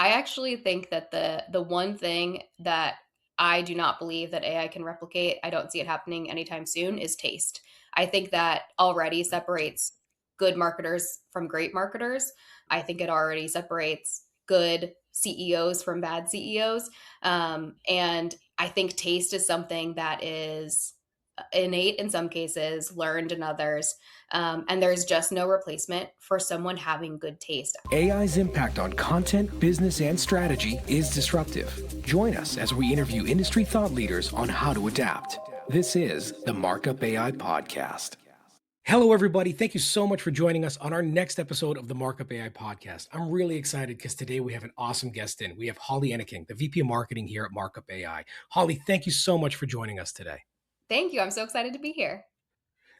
I actually think that the one thing that I do not believe that AI can replicate, I don't see it happening anytime soon, is taste. I think that already separates good marketers from great marketers. I think it already separates good CEOs from bad CEOs. And I think taste is something that is innate in some cases, learned in others. And there's just no replacement for someone having good taste. AI's impact on content, business, and strategy is disruptive. Join us as we interview industry thought leaders on how to adapt. This is the Markup AI podcast. Hello, everybody. Thank you so much for joining us on our next episode of the Markup AI podcast. I'm really excited because today we have an awesome guest in. We have Holly Enneking, the VP of Marketing here at Markup AI. Holly, thank you so much for joining us today. Thank you. I'm so excited to be here.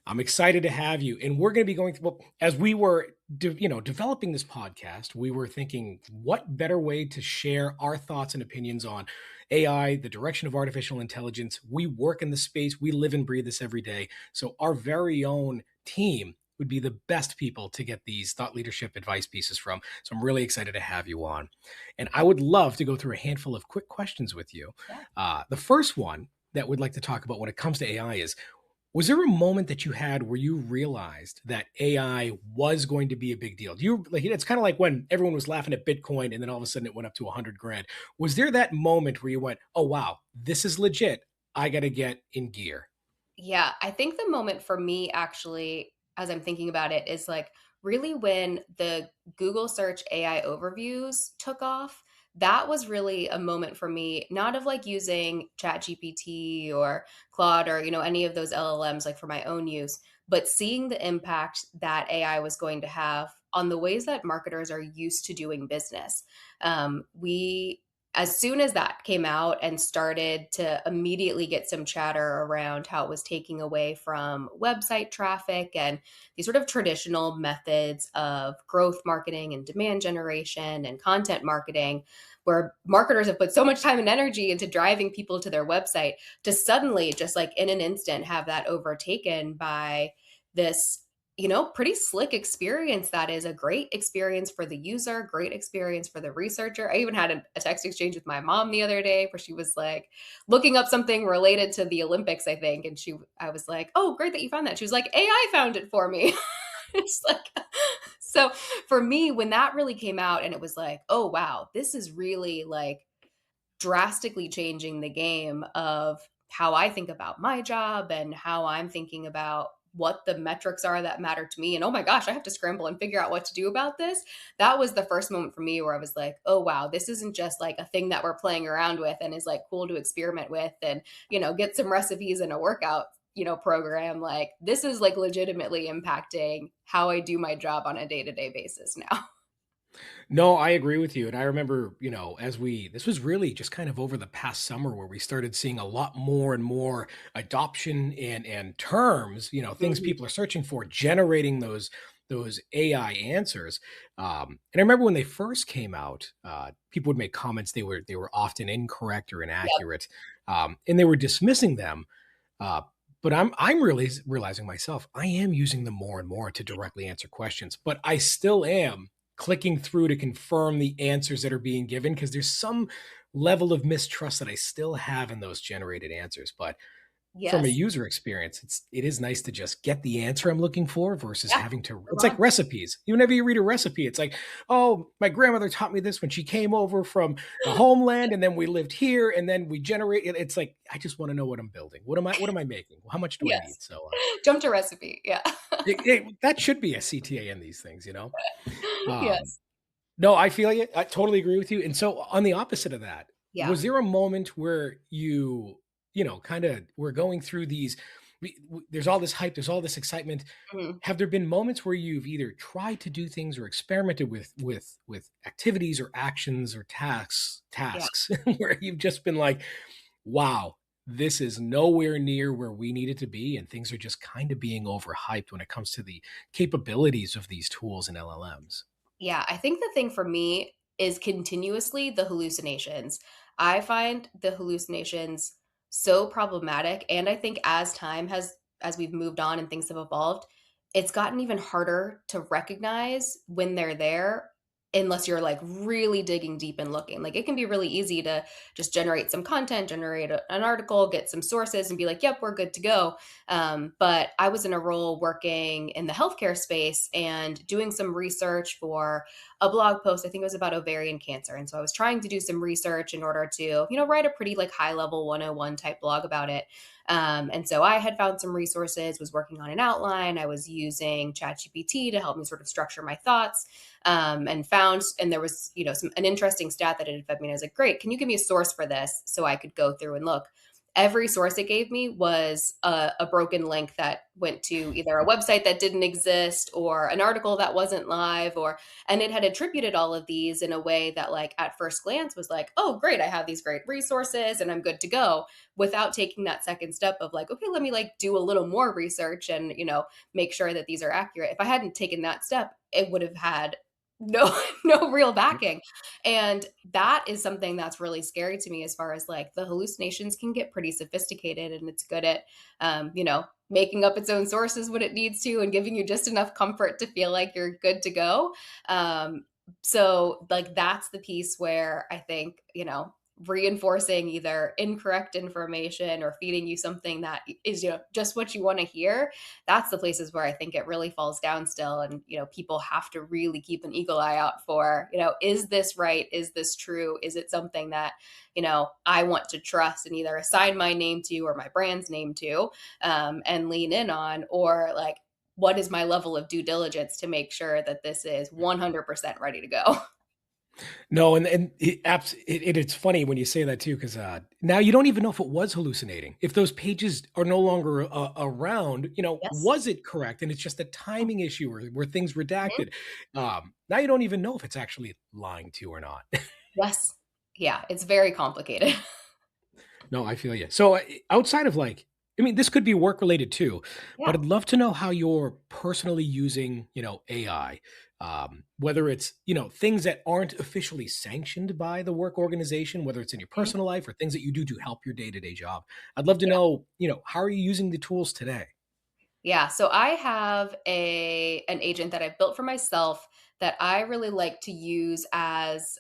I'm excited to have you. And we're going to be going through, well, as we were, developing this podcast, we were thinking what better way to share our thoughts and opinions on AI, the direction of artificial intelligence. We work in the space. We live and breathe this every day. So our very own team would be the best people to get these thought leadership advice pieces from. So I'm really excited to have you on. And I would love to go through a handful of quick questions with you. Yeah. The first one that we'd like to talk about when it comes to AI is, was there a moment that you had where you realized that AI was going to be a big deal? Do you like it's kind of like when everyone was laughing at Bitcoin and then all of a sudden it went up to 100 grand. Was there that moment where you went, "Oh wow, this is legit. I got to get in gear." Yeah. I think the moment for me, actually, as I'm thinking about it, is like really when the Google search AI overviews took off. That was really a moment for me, not of like using ChatGPT or Claude or, any of those LLMs like for my own use, but seeing the impact that AI was going to have on the ways that marketers are used to doing business. We as soon as that came out and started to immediately get some chatter around how it was taking away from website traffic and these sort of traditional methods of growth marketing and demand generation and content marketing, where marketers have put so much time and energy into driving people to their website, to suddenly just like in an instant have that overtaken by this pretty slick experience that is a great experience for the user, great experience for the researcher. I even had a text exchange with my mom the other day where she was like looking up something related to the Olympics, I think. And I was like, oh, great that you found that. She was like, AI found it for me. It's like, so for me, when that really came out and it was like, oh, wow, this is really like drastically changing the game of how I think about my job and how I'm thinking about what the metrics are that matter to me. And oh my gosh, I have to scramble and figure out what to do about this. That was the first moment for me where I was like, oh wow, this isn't just like a thing that we're playing around with and is like cool to experiment with and, get some recipes in a workout, program. Like this is like legitimately impacting how I do my job on a day-to-day basis now. No, I agree with you. And I remember, this was really just kind of over the past summer where we started seeing a lot more and more adoption and terms, things Mhm. people are searching for, generating those AI answers. And I remember when they first came out, people would make comments they were often incorrect or Yep. inaccurate, and they were dismissing them. Uh, but I'm really realizing myself, I am using them more and more to directly answer questions, but I still am clicking through to confirm the answers that are being given because there's some level of mistrust that I still have in those generated answers. But from a Yes. user experience, it is nice to just get the answer I'm looking for versus Yeah. having to. Move It's like on. recipes. Whenever you read a recipe, it's like, oh, my grandmother taught me this when she came over from the homeland, and then we lived here, and then we generate. It's like I just want to know what I'm building. What am I making? How much do I need? Yes. So Jump to recipe. Yeah. that should be a CTA in these things. Um, Yes. no, I feel you. I totally agree with you. And so on the opposite of that, Yeah. was there a moment where kind of were going through these there's all this hype, there's all this excitement. Mhm. Have there been moments where you've either tried to do things or experimented with activities or actions or Yeah. tasks where you've just been like, wow, this is nowhere near where we need it to be and things are just kind of being overhyped when it comes to the capabilities of these tools and LLMs? Yeah, I think the thing for me is continuously the hallucinations. I find the hallucinations so problematic, and I think as we've moved on and things have evolved, it's gotten even harder to recognize when they're there unless you're like really digging deep and looking. Like it can be really easy to just generate some content, generate an article, get some sources, and be like, "Yep, we're good to go." But I was in a role working in the healthcare space and doing some research for a blog post. I think it was about ovarian cancer, and so I was trying to do some research in order to, write a pretty like high level 101 type blog about it. And so I had found some resources, was working on an outline. I was using ChatGPT to help me sort of structure my thoughts, and there was, an interesting stat that it had fed me. And I was like, great, can you give me a source for this so I could go through and look? Every source it gave me was a broken link that went to either a website that didn't exist or an article that wasn't live, and it had attributed all of these in a way that like at first glance was like, oh great, I have these great resources and I'm good to go, without taking that second step of like, okay, let me like do a little more research and, make sure that these are accurate. If I hadn't taken that step, it would have had no no real backing. And that is something that's really scary to me, as far as like the hallucinations can get pretty sophisticated, and it's good at making up its own sources when it needs to and giving you just enough comfort to feel like you're good to go. So like that's the piece where I think, reinforcing either incorrect information or feeding you something that is, just what you want to hear, that's the places where I think it really falls down still. And, people have to really keep an eagle eye out for, is this right? Is this true? Is it something that, I want to trust and either assign my name to or my brand's name to, and lean in on, or like, what is my level of due diligence to make sure that this is 100% ready to go? No, and it's funny when you say that too, because now you don't even know if it was hallucinating. If those pages are no longer around, Yes. was it correct? And it's just a timing issue, or were things Mhm. redacted? Now you don't even know if it's actually lying to you or not. Yes. Yeah, it's very complicated. No, I feel you. So, outside of like, I mean, this could be work related too, but Yeah. I'd love to know how you're personally using, AI. Whether it's, things that aren't officially sanctioned by the work organization, whether it's in your Mhm. personal life or things that you do to help your day to day job. I'd love to Yeah. know, how are you using the tools today? Yeah, so I have an agent that I've built for myself that I really like to use as,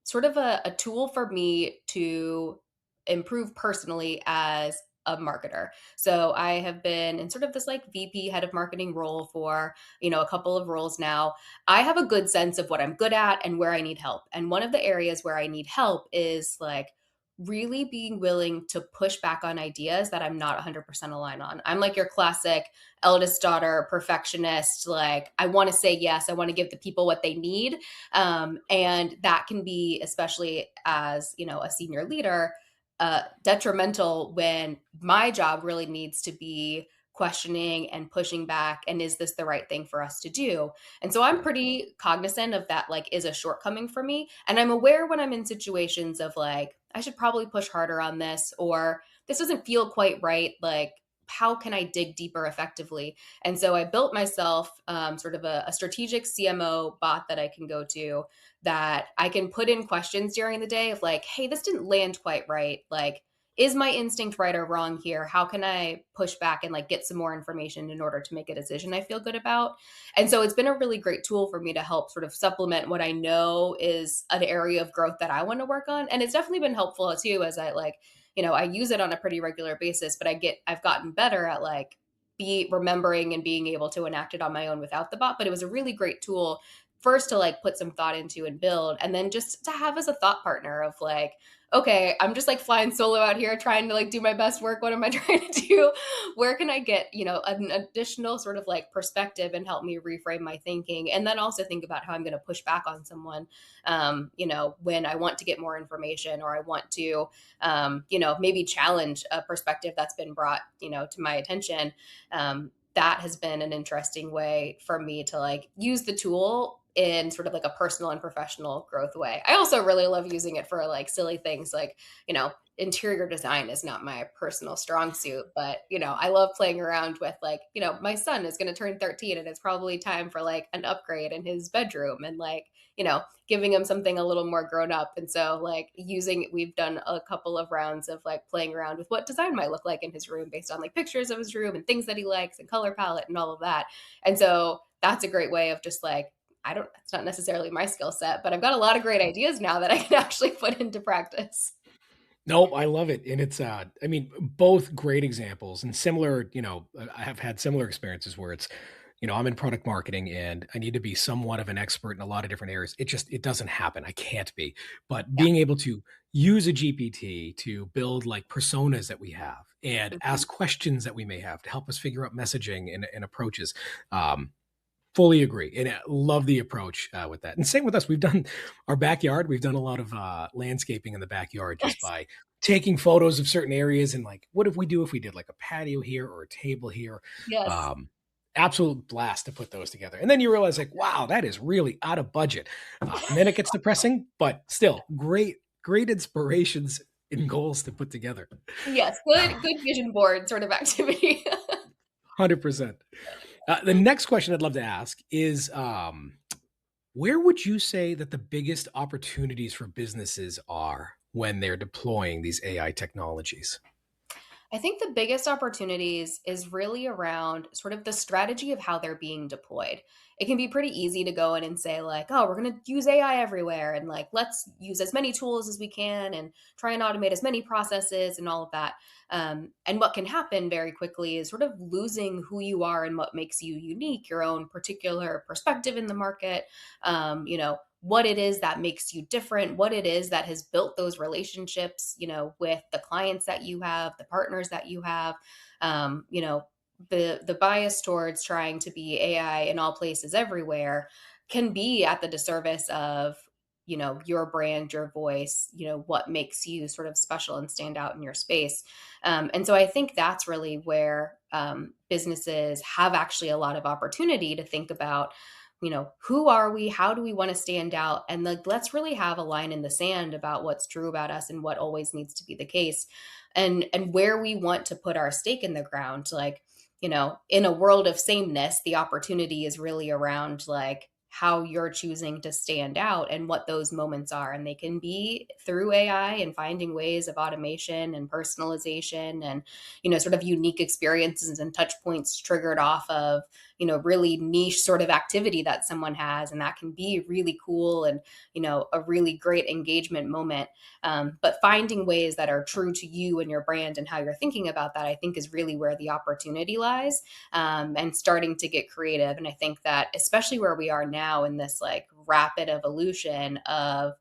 sort of a tool for me to improve personally as a marketer. So I have been in sort of this like VP, head of marketing role for, a couple of roles now. I have a good sense of what I'm good at and where I need help. And one of the areas where I need help is like really being willing to push back on ideas that I'm not 100% aligned on. I'm like your classic eldest daughter perfectionist. Like, I want to say yes, I want to give the people what they need. And that can be, especially as, a senior leader, detrimental when my job really needs to be questioning and pushing back, and is this the right thing for us to do? And so I'm pretty cognizant of that, like, is a shortcoming for me. And I'm aware when I'm in situations of like, I should probably push harder on this, or this doesn't feel quite right. Like, how can I dig deeper effectively? And so I built myself, sort of a strategic CMO bot that I can go to, that I can put in questions during the day of like, hey, this didn't land quite right. Like, is my instinct right or wrong here? How can I push back and like get some more information in order to make a decision I feel good about? And so it's been a really great tool for me to help sort of supplement what I know is an area of growth that I want to work on. And it's definitely been helpful too, as I like, I use it on a pretty regular basis, but I've gotten better at like be remembering and being able to enact it on my own without the bot. But it was a really great tool, first to like put some thought into and build, and then just to have as a thought partner of like, okay, I'm just like flying solo out here trying to like do my best work. What am I trying to do? Where can I get, an additional sort of like perspective and help me reframe my thinking? And then also think about how I'm going to push back on someone, when I want to get more information, or I want to, maybe challenge a perspective that's been brought, to my attention. That has been an interesting way for me to like use the tool in sort of like a personal and professional growth way. I also really love using it for like silly things like, interior design is not my personal strong suit, but I love playing around with like, my son is going to turn 13 and it's probably time for like an upgrade in his bedroom, and like, giving him something a little more grown up. And so like we've done a couple of rounds of like playing around with what design might look like in his room based on like pictures of his room and things that he likes and color palette and all of that. And so that's a great way of just like it's not necessarily my skill set, but I've got a lot of great ideas now that I can actually put into practice. Nope, I love it, and it's, I mean, both great examples and similar, I have had similar experiences where it's, I'm in product marketing and I need to be somewhat of an expert in a lot of different areas. It doesn't happen. I can't be. But Yeah. being able to use a GPT to build like personas that we have and Mhm. ask questions that we may have to help us figure out messaging and approaches. Um, Fully agree, and I love the approach, with that, and same with us, we've done our backyard, we've done a lot of, landscaping in the backyard just Yes. by taking photos of certain areas and, like, what if we do if we did, like, a patio here or a table here? Yes. Um, Absolute blast to put those together, and then you realize, like, "Wow, that is really out of budget," and then it gets depressing, but still, great inspirations and goals to put together. Yes, good vision board sort of activity. 100%. The next question I'd love to ask is, where would you say that the biggest opportunities for businesses are when they're deploying these AI technologies? I think the biggest opportunities is really around sort of the strategy of how they're being deployed. It can be pretty easy to go in and say, like, oh, we're going to use AI everywhere. And like, let's use as many tools as we can and try and automate as many processes and all of that. And what can happen very quickly is sort of losing who you are and what makes you unique, your own particular perspective in the market. What it is that makes you different, what it is that has built those relationships, with the clients that you have, the partners that you have. The bias towards trying to be AI in all places everywhere can be at the disservice of your brand, your voice, what makes you sort of special and stand out in your space. And so I think that's really where businesses have actually a lot of opportunity to think about, who are we? How do we want to stand out? And like, let's really have a line in the sand about what's true about us and what always needs to be the case, and where we want to put our stake in the ground. Like, in a world of sameness, the opportunity is really around like how you're choosing to stand out and what those moments are. And they can be through AI and finding ways of automation and personalization and, sort of unique experiences and touch points triggered off of, really niche sort of activity that someone has. And that can be really cool and, a really great engagement moment. But finding ways that are true to you and your brand and how you're thinking about that, I think is really where the opportunity lies, and starting to get creative. And I think that, especially where we are now in this like rapid evolution of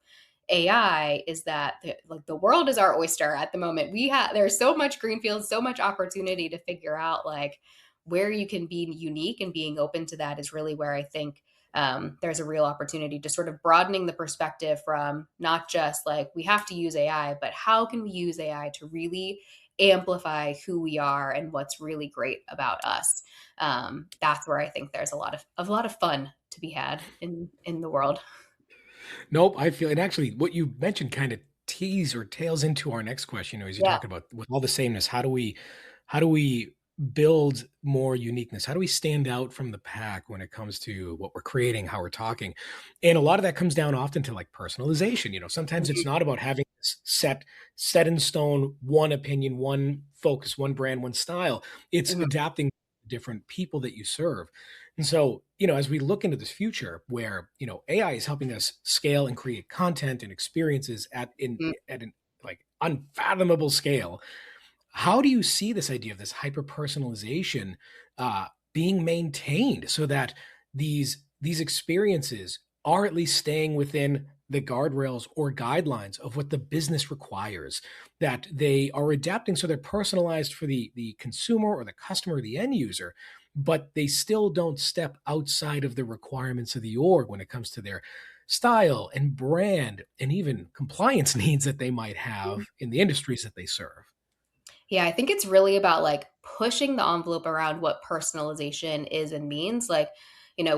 AI, is that like the world is our oyster at the moment. There's so much greenfield, so much opportunity to figure out like where you can be unique, and being open to that is really where I think there's a real opportunity to sort of broadening the perspective from not just like we have to use AI, but how can we use AI to really amplify who we are and what's really great about us. That's where I think there's a lot of fun to be had in the world. Nope, I feel and actually what you mentioned kind of tease or tails into our next question, as you Yeah. talk about with all the sameness, how do we build more uniqueness? How do we stand out from the pack when it comes to what we're creating, how we're talking? And a lot of that comes down often to like personalization. Sometimes it's Mhm. not about having this set in stone, one opinion, one focus, one brand, one style. It's Mhm. adapting to different people that you serve. And so, as we look into this future where, AI is helping us scale and create content and experiences at an like unfathomable scale, how do you see this idea of this hyper personalization being maintained so that these experiences are at least staying within the guardrails or guidelines of what the business requires, that they are adapting so they're personalized for the consumer or the customer or the end user, but they still don't step outside of the requirements of the org when it comes to their style and brand and even compliance needs that they might have in the industries that they serve. Yeah, I think it's really about like pushing the envelope around what personalization is and means. Like,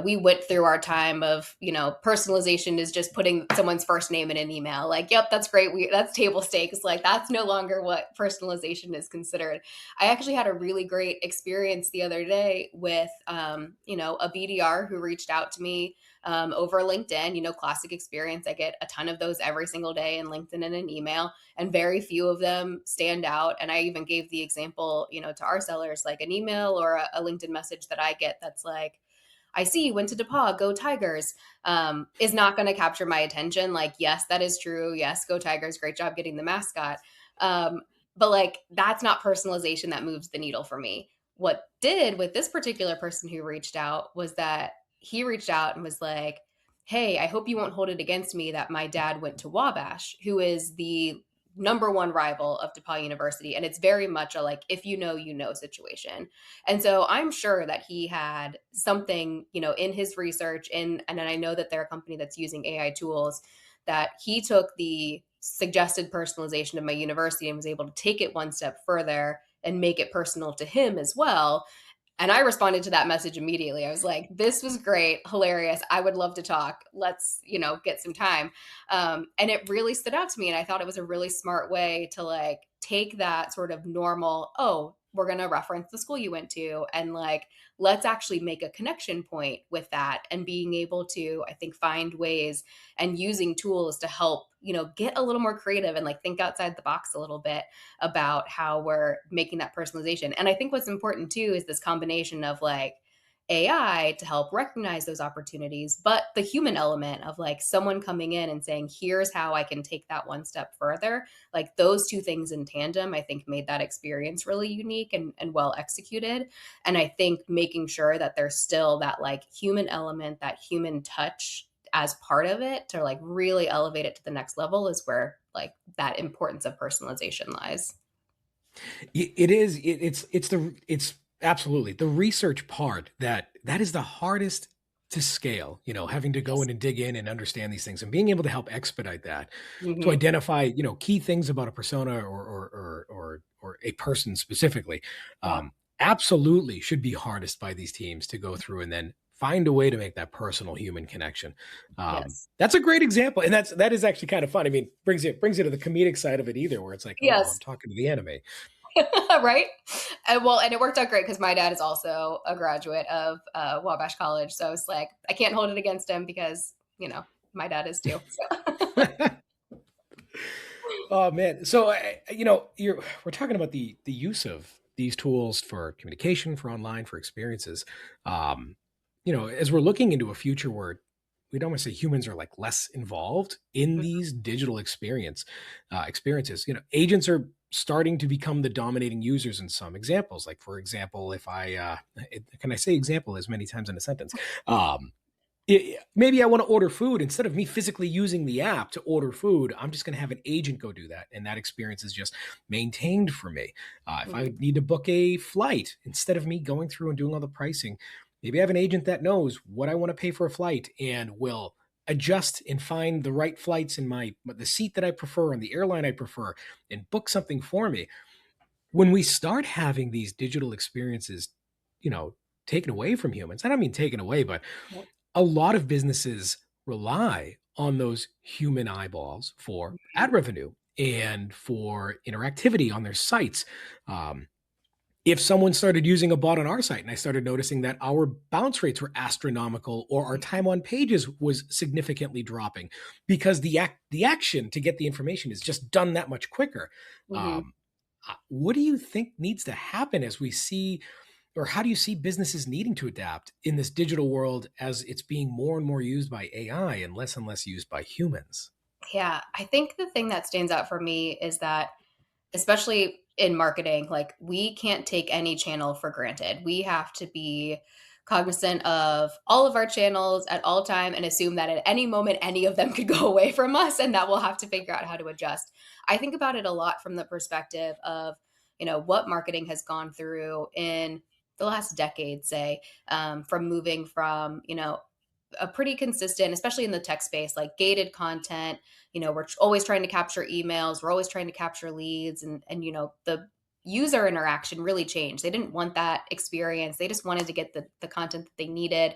we went through our time of, personalization is just putting someone's first name in an email. Like, yep, that's great. That's table stakes. Like, that's no longer what personalization is considered. I actually had a really great experience the other day with, a BDR who reached out to me over LinkedIn. Classic experience. I get a ton of those every single day in LinkedIn and an email, and very few of them stand out. And I even gave the example, to our sellers, like an email or a LinkedIn message that I get that's like, I see you went to DePaul, go Tigers, is not going to capture my attention. Like, yes, that is true. Yes, go Tigers. Great job getting the mascot. Um, but like, that's not personalization that moves the needle for me. What did with this particular person who reached out was that he reached out and was like, hey, I hope you won't hold it against me that my dad went to Wabash, who is the number one rival of DePaul University. And it's very much a like, if you know, you know situation. And so I'm sure that he had something, in his research, and then I know that they're a company that's using AI tools, that he took the suggested personalization of my university and was able to take it one step further and make it personal to him as well. And I responded to that message immediately. I was like, this was great, hilarious. I would love to talk. Let's, get some time. And it really stood out to me. And I thought it was a really smart way to like take that sort of normal, oh, we're going to reference the school you went to, and like, let's actually make a connection point with that, and being able to, I think, find ways and using tools to help, get a little more creative and like think outside the box a little bit about how we're making that personalization. And I think what's important too is this combination of like AI to help recognize those opportunities, but the human element of like someone coming in and saying, here's how I can take that one step further. Like those two things in tandem, I think made that experience really unique and well executed. And I think making sure that there's still that like human element, that human touch as part of it to like really elevate it to the next level is where like that importance of personalization lies. It is. It's absolutely the research part that is the hardest to scale. Having to go Yes. in and dig in and understand these things, and being able to help expedite that to Hmm. identify key things about a persona or a person specifically. Yeah. Absolutely should be hardest by these teams to go through and then find a way to make that personal human connection. Yes. That's a great example, and that is actually kind of fun. I mean, brings it to the comedic side of it either, where it's like, oh, I'm Yes. talking to the anime. Right. And it worked out great because my dad is also a graduate of Wabash College. So it's like, I can't hold it against him because, my dad is too. So. Oh man, so we're talking about the use of these tools for communication, for online, for experiences. Um, as we're looking into a future where we don't want to say humans are like less involved in these digital experiences. Agents are starting to become the dominating users in some examples. Like for example, if can I say example as many times in a sentence? Um, Maybe I want to order food. Instead of me physically using the app to order food, I'm just going to have an agent go do that. And that experience is just maintained for me. If I Mhm. need to book a flight, instead of me going through and doing all the pricing, maybe I have an agent that knows what I want to pay for a flight and will adjust and find the right flights in the seat that I prefer and the airline I prefer and book something for me. When we start having these digital experiences, you know, taken away from humans, I don't mean taken away, but Yep. a lot of businesses rely on those human eyeballs for ad revenue and for interactivity on their sites. Um, if someone started using a bot on our site and I started noticing that our bounce rates were astronomical or our time on pages was significantly dropping because the action to get the information is just done that much quicker. Mhm. Um, what do you think needs to happen as we see, or how do you see businesses needing to adapt in this digital world as it's being more and more used by AI and less used by humans? Yeah, I think the thing that stands out for me is that, especially in marketing, like we can't take any channel for granted. We have to be cognizant of all of our channels at all time and assume that at any moment any of them could go away from us and that we'll have to figure out how to adjust. I think about it a lot from the perspective of, what marketing has gone through in the last decade, say, from moving from, a pretty consistent, especially in the tech space, like gated content. We're always trying to capture emails, we're always trying to capture leads, and the user interaction really changed. They didn't want that experience. They just wanted to get the content that they needed.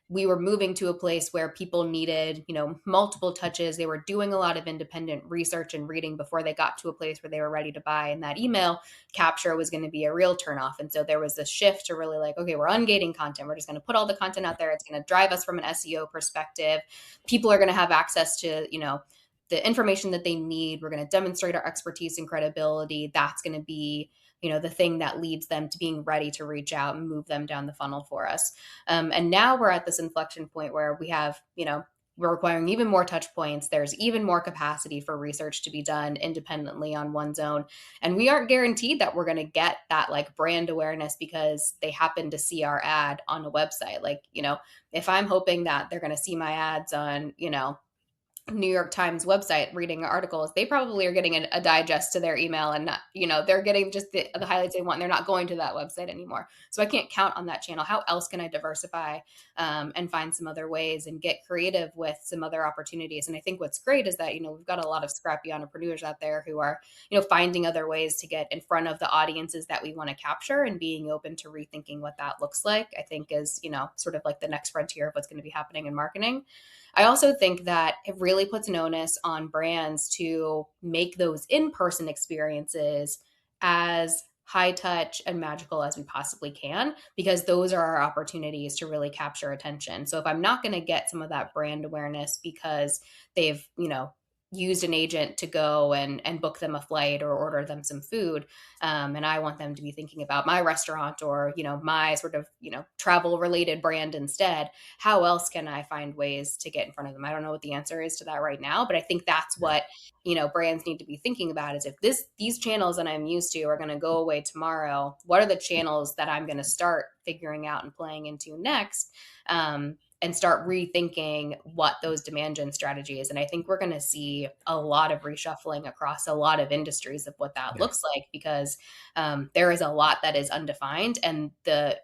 We were moving to a place where people needed, multiple touches. They were doing a lot of independent research and reading before they got to a place where they were ready to buy. And that email capture was going to be a real turnoff. And so there was this shift to really like, okay, we're ungating content. We're just going to put all the content out there. It's going to drive us from an SEO perspective. People are going to have access to, the information that they need. We're going to demonstrate our expertise and credibility. That's going to be, the thing that leads them to being ready to reach out and move them down the funnel for us. And now we're at this inflection point where we have, we're requiring even more touch points. There's even more capacity for research to be done independently on one zone. And we aren't guaranteed that we're going to get that like brand awareness because they happen to see our ad on a website. Like, if I'm hoping that they're going to see my ads on, New York Times website reading articles, they probably are getting a digest to their email and not, they're getting just the highlights they want. And they're not going to that website anymore. So I can't count on that channel. How else can I diversify and find some other ways and get creative with some other opportunities? And I think what's great is that, we've got a lot of scrappy entrepreneurs out there who are, finding other ways to get in front of the audiences that we want to capture and being open to rethinking what that looks like, I think is, sort of like the next frontier of what's going to be happening in marketing. I also think that it really puts an onus on brands to make those in person experiences as high touch and magical as we possibly can, because those are our opportunities to really capture attention. So if I'm not going to get some of that brand awareness because they've, used an agent to go and book them a flight or order them some food, and I want them to be thinking about my restaurant or my sort of travel related brand instead, how else can I find ways to get in front of them? I don't know what the answer is to that right now, but I think that's Yeah. what, brands need to be thinking about is if these channels that I'm used to are going to go away tomorrow, what are the channels that I'm going to start figuring out and playing into next? And start rethinking what those demand gen strategies. And I think we're going to see a lot of reshuffling across a lot of industries of what that Yeah. looks like because there is a lot that is undefined, and the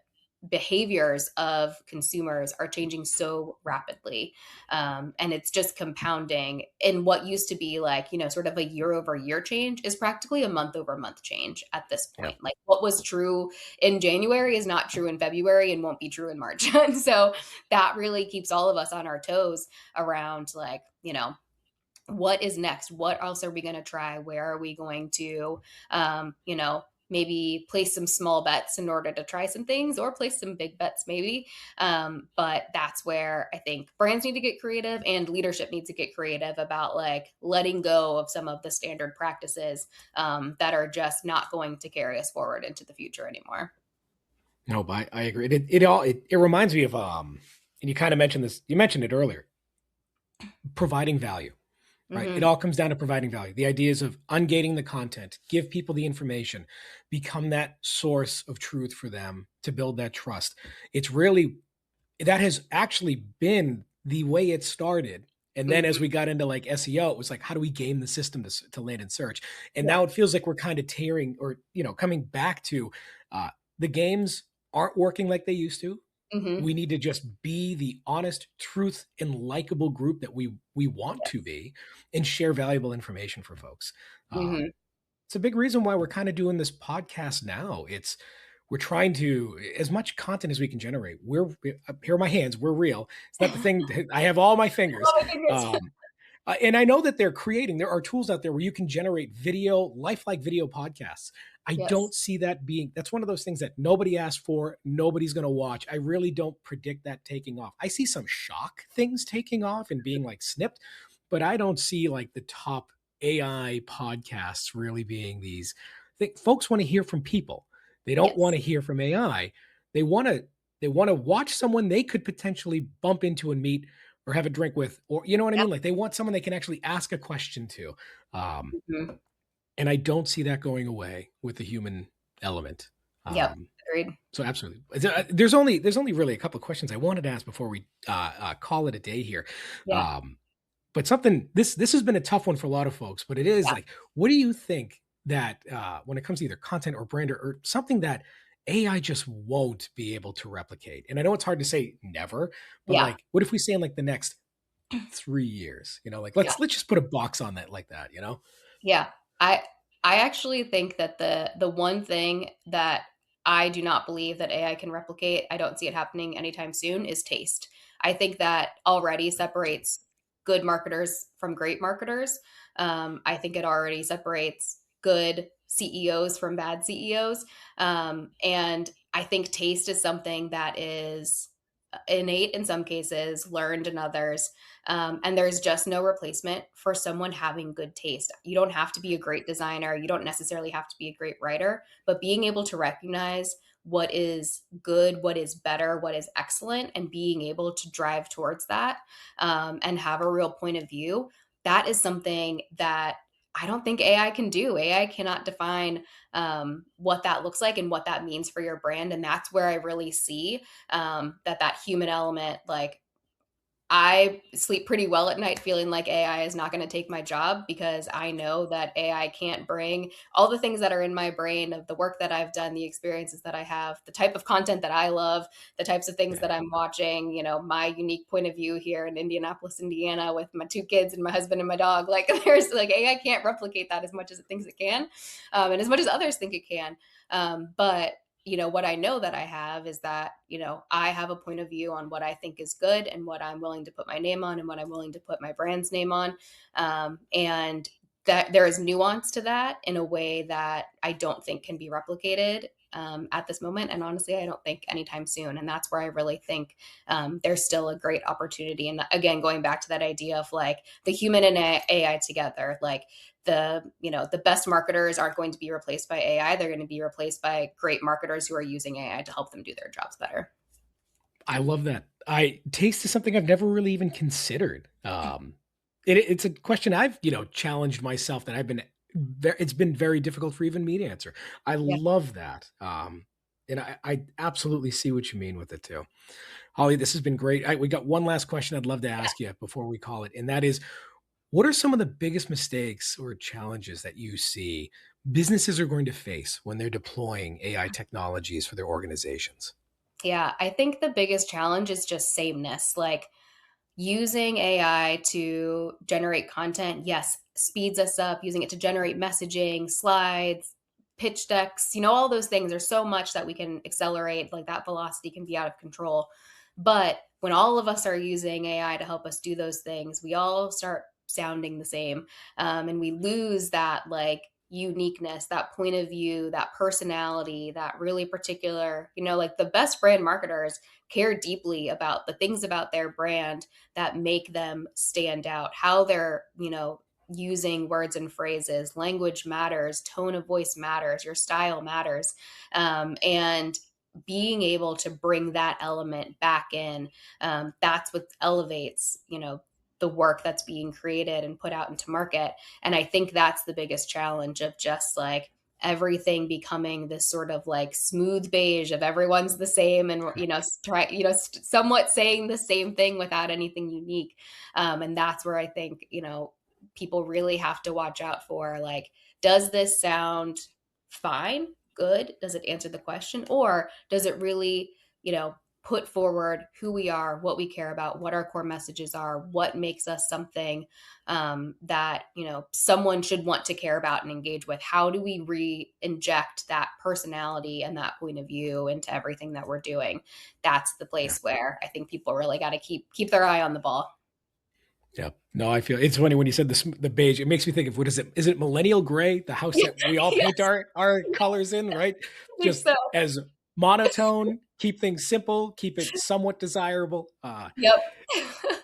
behaviors of consumers are changing so rapidly. And it's just compounding. And what used to be like, sort of a year over year change is practically a month over month change at this Yeah. point. Like what was true in January is not true in February and won't be true in March. And so that really keeps all of us on our toes around like, what is next? What else are we going to try? Where are we going to, maybe place some small bets in order to try some things or place some big bets maybe. But that's where I think brands need to get creative and leadership needs to get creative about like letting go of some of the standard practices that are just not going to carry us forward into the future anymore. No, but I agree. It reminds me of and you kind of mentioned this. You mentioned it earlier. Providing value, right? It Hmm. all comes down to providing value. The ideas of ungating the content, give people the information, become that source of truth for them to build that trust. It's really that has actually been the way it started. And then as Hmm. we got into like SEO, it was like, how do we game the system to land in search? And Yeah. now it feels like we're kind of tearing or, coming back to uh, the games aren't working like they used to. Hmm. We need to just be the honest, truth, and likable group that we want to Yes. be and share valuable information for folks. Hmm. It's a big reason why we're kind of doing this podcast now. We're trying to as much content as we can generate. Here are my hands. We're real. It's not the thing. I have all my fingers. Oh my goodness. And I know that there are tools out there where you can generate video, lifelike video podcasts. I Yes. don't see that being, that's one of those things that nobody asked for, nobody's going to watch. I really don't predict that taking off. I see some shock things taking off and being like snipped, but I don't see like the top AI podcasts really being these. Folks want to hear from people. They don't want Yes. to hear from AI. They want to they want to watch someone they could potentially bump into and meet or have a drink with, or you know what I Yep. mean? Like they want someone they can actually ask a question to. Um, Mhm. and I don't see that going away with the human element. Yep. Um, Agreed. so absolutely, there's only really a couple of questions I wanted to ask before we call it a day here. Yeah. Um, but something this has been a tough one for a lot of folks, but it is Yeah. like, what do you think that when it comes to either content or brand or something that AI just won't be able to replicate? And I know it's hard to say never, but Yeah. like, what if we say in like the next 3 years? Like Yeah. let's just put a box on that like that. Yeah. I I actually think that the one thing that I do not believe that AI can replicate, I don't see it happening anytime soon, is taste. I think that already separates good marketers from great marketers. I think it already separates good CEOs from bad CEOs. And I think taste is something that is innate in some cases, learned in others. And there's just no replacement for someone having good taste. You don't have to be a great designer, you don't necessarily have to be a great writer, but being able to recognize what is good, what is better, what is excellent, and being able to drive towards that, and have a real point of view, that is something that I don't think AI can do. AI cannot define what that looks like and what that means for your brand. And that's where I really see that human element, like I sleep pretty well at night feeling like AI is not going to take my job because I know that AI can't bring all the things that are in my brain of the work that I've done, the experiences that I have, the type of content that I love, the types of things Yeah. that I'm watching, my unique point of view here in Indianapolis, Indiana with my two kids and my husband and my dog. Like there's like AI can't replicate that as much as it thinks it can, and as much as others think it can. But what I know that I have is that, I have a point of view on what I think is good and what I'm willing to put my name on and what I'm willing to put my brand's name on. And that there is nuance to that in a way that I don't think can be replicated at this moment. And honestly, I don't think anytime soon. And that's where I really think there's still a great opportunity. And again, going back to that idea of like the human and AI together, like the best marketers aren't going to be replaced by AI. They're going to be replaced by great marketers who are using AI to help them do their jobs better. I love that. Taste is something I've never really even considered. It's a question I've, challenged myself that it's been very difficult for even me to answer. I Yeah. love that. And I absolutely see what you mean with it too. Holly, this has been great. We got one last question I'd love to Yeah. ask you before we call it. And that is, what are some of the biggest mistakes or challenges that you see businesses are going to face when they're deploying AI technologies for their organizations? Yeah. I think the biggest challenge is just sameness. Like using AI to generate content, yes, speeds us up, using it to generate messaging, slides, pitch decks, all those things. There's so much that we can accelerate, like that velocity can be out of control. But when all of us are using AI to help us do those things, we all start sounding the same. And we lose that like uniqueness, that point of view, that personality, that really particular, like the best brand marketers care deeply about the things about their brand that make them stand out, how they're, using words and phrases. Language matters, tone of voice matters, your style matters. And being able to bring that element back in, that's what elevates, the work that's being created and put out into market. And I think that's the biggest challenge of just like everything becoming this sort of like smooth beige of everyone's the same and somewhat saying the same thing without anything unique. And that's where I think people really have to watch out for, like, does this sound fine, good, does it answer the question, or does it really put forward who we are, what we care about, what our core messages are, what makes us something that someone should want to care about and engage with. How do we re-inject that personality and that point of view into everything that we're doing? That's the Yeah. place where I think people really got to keep their eye on the ball. Yeah. No, I feel it's funny when you said the beige. It makes me think of what is it? Is it millennial gray, the house that we all paint Yes, our colors in, right? I think Just so. as monotone, keep things simple, keep it somewhat desirable. Yep.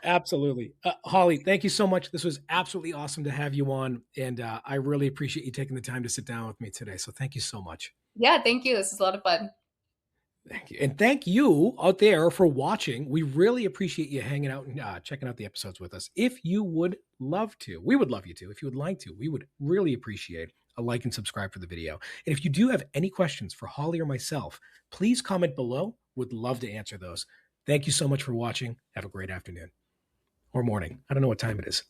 Absolutely. Holly, thank you so much. This was absolutely awesome to have you on. And I really appreciate you taking the time to sit down with me today. So thank you so much. Yeah, thank you. This is a lot of fun. Thank you. And thank you out there for watching. We really appreciate you hanging out and checking out the episodes with us. If you would love to, we would love you to. If you would like to, we would really appreciate a like and subscribe for the video. And if you do have any questions for Holly or myself, please comment below. Would love to answer those. Thank you so much for watching. Have a great afternoon or morning. I don't know what time it is.